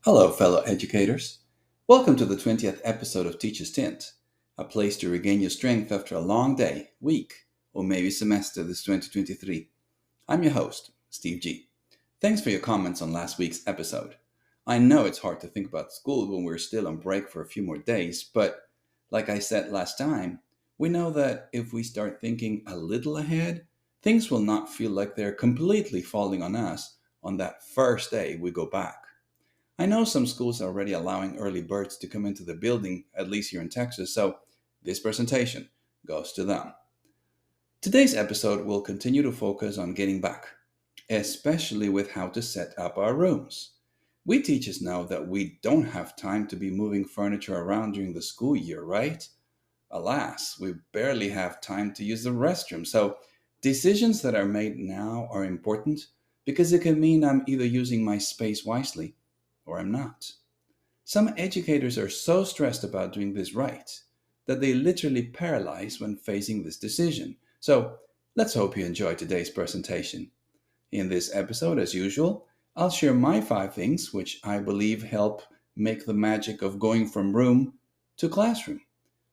Hello, fellow educators. Welcome to the 20th episode of Teacher's Tint, a place to regain your strength after a long day, week, or maybe semester this 2023. I'm your host, Steve G. Thanks for your comments on last week's episode. I know it's hard to think about school when we're still on break for a few more days, but like I said last time, we know that if we start thinking a little ahead, things will not feel like they're completely falling on us on that first day we go back. I know some schools are already allowing early birds to come into the building, at least here in Texas, so this presentation goes to them. Today's episode will continue to focus on getting back, especially with how to set up our rooms. We teachers know that we don't have time to be moving furniture around during the school year, right? Alas, we barely have time to use the restroom, so decisions that are made now are important because it can mean I'm either using my space wisely or I'm not. Some educators are so stressed about doing this right that they literally paralyze when facing this decision. So let's hope you enjoy today's presentation. In this episode, as usual, I'll share my 5 things which I believe help make the magic of going from room to classroom.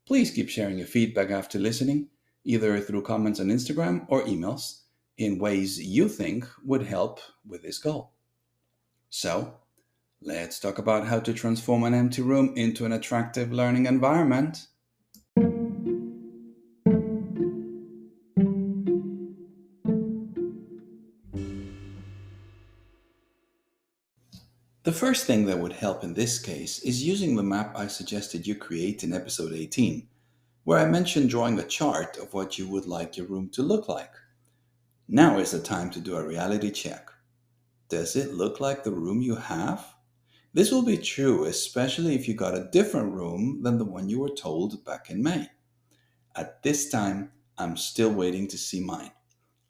Please keep sharing your feedback after listening, either through comments on Instagram or emails, in ways you think would help with this goal. So, let's talk about how to transform an empty room into an attractive learning environment. The first thing that would help in this case is using the map I suggested you create in episode 18, where I mentioned drawing a chart of what you would like your room to look like. Now is the time to do a reality check. Does it look like the room you have? This will be true, especially if you got a different room than the one you were told back in May. At this time, I'm still waiting to see mine.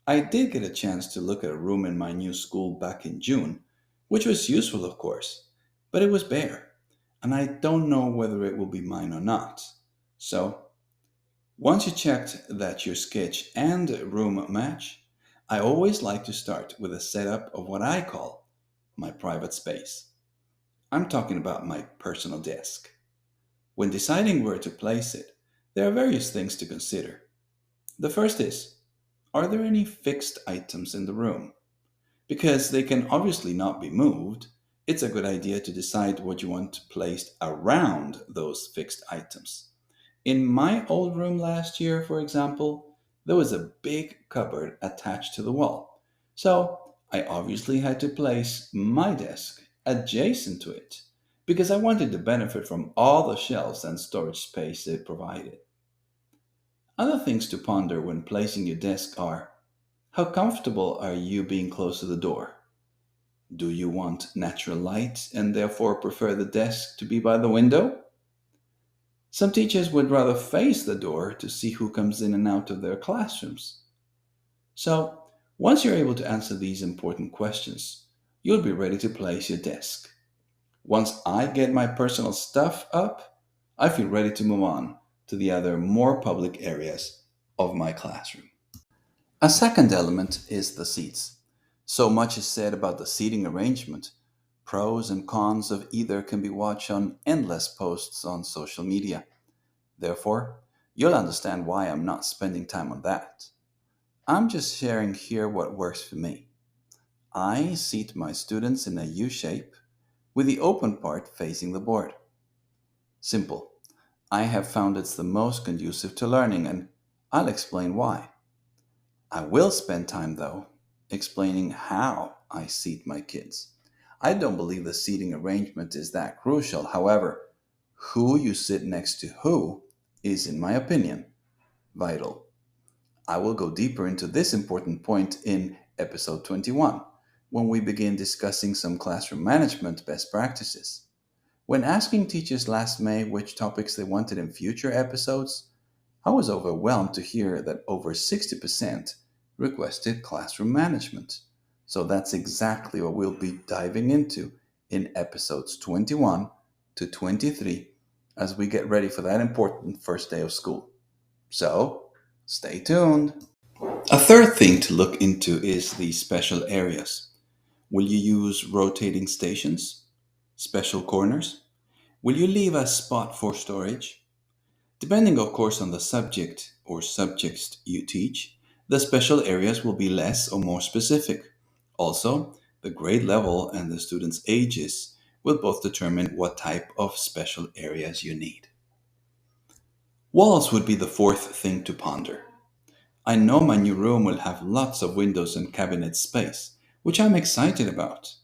I did get a chance to look at a room in my new school back in June, which was useful, of course, but it was bare, and I don't know whether it will be mine or not. So, once you checked that your sketch and room match, I always like to start with a setup of what I call my private space. I'm talking about my personal desk. When deciding where to place it, there are various things to consider. The first is, are there any fixed items in the room? Because they can obviously not be moved, it's a good idea to decide what you want placed around those fixed items. In my old room last year, for example, there was a big cupboard attached to the wall. So I obviously had to place my desk adjacent to it because I wanted to benefit from all the shelves and storage space it provided. Other things to ponder when placing your desk are: how comfortable are you being close to the door? Do you want natural light and therefore prefer the desk to be by the window? Some teachers would rather face the door to see who comes in and out of their classrooms. So, once you're able to answer these important questions, you'll be ready to place your desk. Once I get my personal stuff up, I feel ready to move on to the other more public areas of my classroom. A second element is the seats. So much is said about the seating arrangement. Pros and cons of either can be watched on endless posts on social media. Therefore, you'll understand why I'm not spending time on that. I'm just sharing here what works for me. I seat my students in a U shape with the open part facing the board. Simple. I have found it's the most conducive to learning, and I'll explain why. I will spend time, though, explaining how I seat my kids. I don't believe the seating arrangement is that crucial. However, who you sit next to who is, in my opinion, vital. I will go deeper into this important point in episode 21 when we begin discussing some classroom management best practices. When asking teachers last May which topics they wanted in future episodes, I was overwhelmed to hear that over 60% requested classroom management. So that's exactly what we'll be diving into in episodes 21 to 23 as we get ready for that important first day of school. So, stay tuned. A third thing to look into is the special areas. Will you use rotating stations? Special corners? Will you leave a spot for storage? Depending, of course, on the subject or subjects you teach, the special areas will be less or more specific. Also, the grade level and the students' ages will both determine what type of special areas you need. Walls would be the fourth thing to ponder. I know my new room will have lots of windows and cabinet space, which I'm excited about.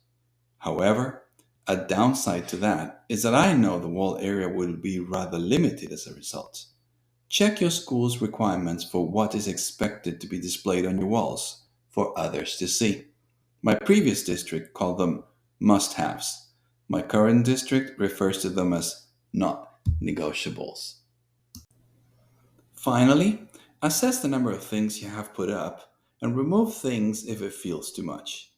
However, a downside to that is that I know the wall area will be rather limited as a result. Check your school's requirements for what is expected to be displayed on your walls for others to see. My previous district called them must haves. My current district refers to them as not negotiables. Finally, assess the number of things you have put up and remove things if it feels too much.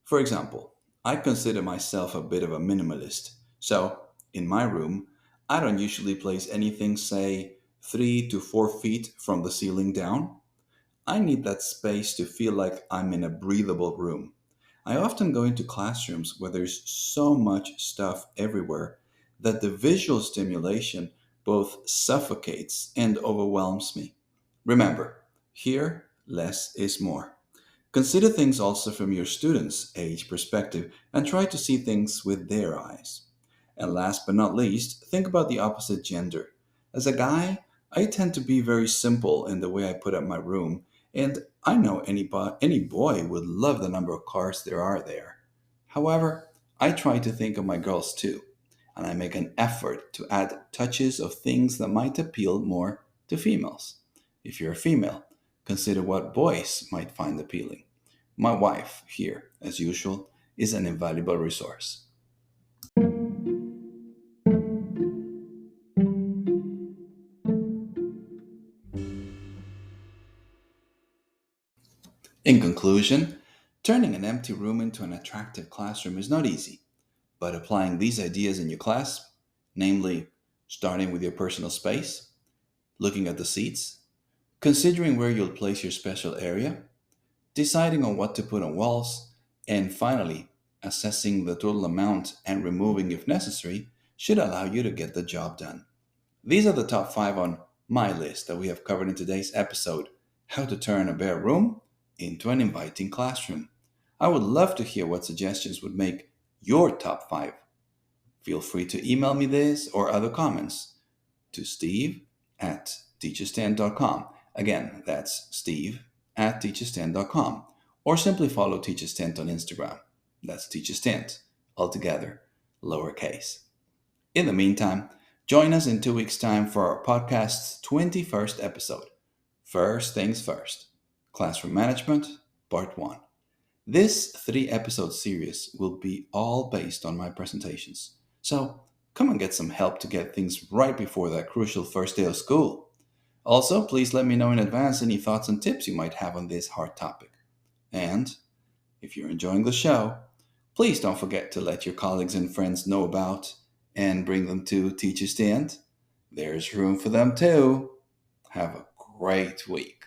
For example, I consider myself a bit of a minimalist, so in my room, I don't usually place anything, say, 3 to 4 feet from the ceiling down. I need that space to feel like I'm in a breathable room. I often go into classrooms where there's so much stuff everywhere that the visual stimulation both suffocates and overwhelms me. Remember, here, less is more. Consider things also from your students' age perspective and try to see things with their eyes. And last but not least, think about the opposite gender. As a guy, I tend to be very simple in the way I put up my room, and I know any boy would love the number of cars there are there. However, I try to think of my girls too, and I make an effort to add touches of things that might appeal more to females. If you're a female, consider what boys might find appealing. My wife, here, as usual, is an invaluable resource. In conclusion, turning an empty room into an attractive classroom is not easy, but applying these ideas in your class, namely starting with your personal space, looking at the seats, considering where you'll place your special area, deciding on what to put on walls, and finally, assessing the total amount and removing if necessary, should allow you to get the job done. These are the top 5 on my list that we have covered in today's episode: How to Turn a Bare Room into an Inviting Classroom. I would love to hear what suggestions would make your top 5. Feel free to email me this or other comments to steve at teacherstand.com. Again, that's steve at teacherstand.com. Or simply follow Teacherstand on Instagram. That's Teacherstand, altogether, lowercase. In the meantime, join us in 2 weeks' time for our podcast's 21st episode. First things first, Classroom Management, Part 1. This 3 episode series will be all based on my presentations. So come and get some help to get things right before that crucial first day of school. Also, please let me know in advance any thoughts and tips you might have on this hard topic. And if you're enjoying the show, please don't forget to let your colleagues and friends know about and bring them to Teacher Stand. There's room for them too. Have a great week.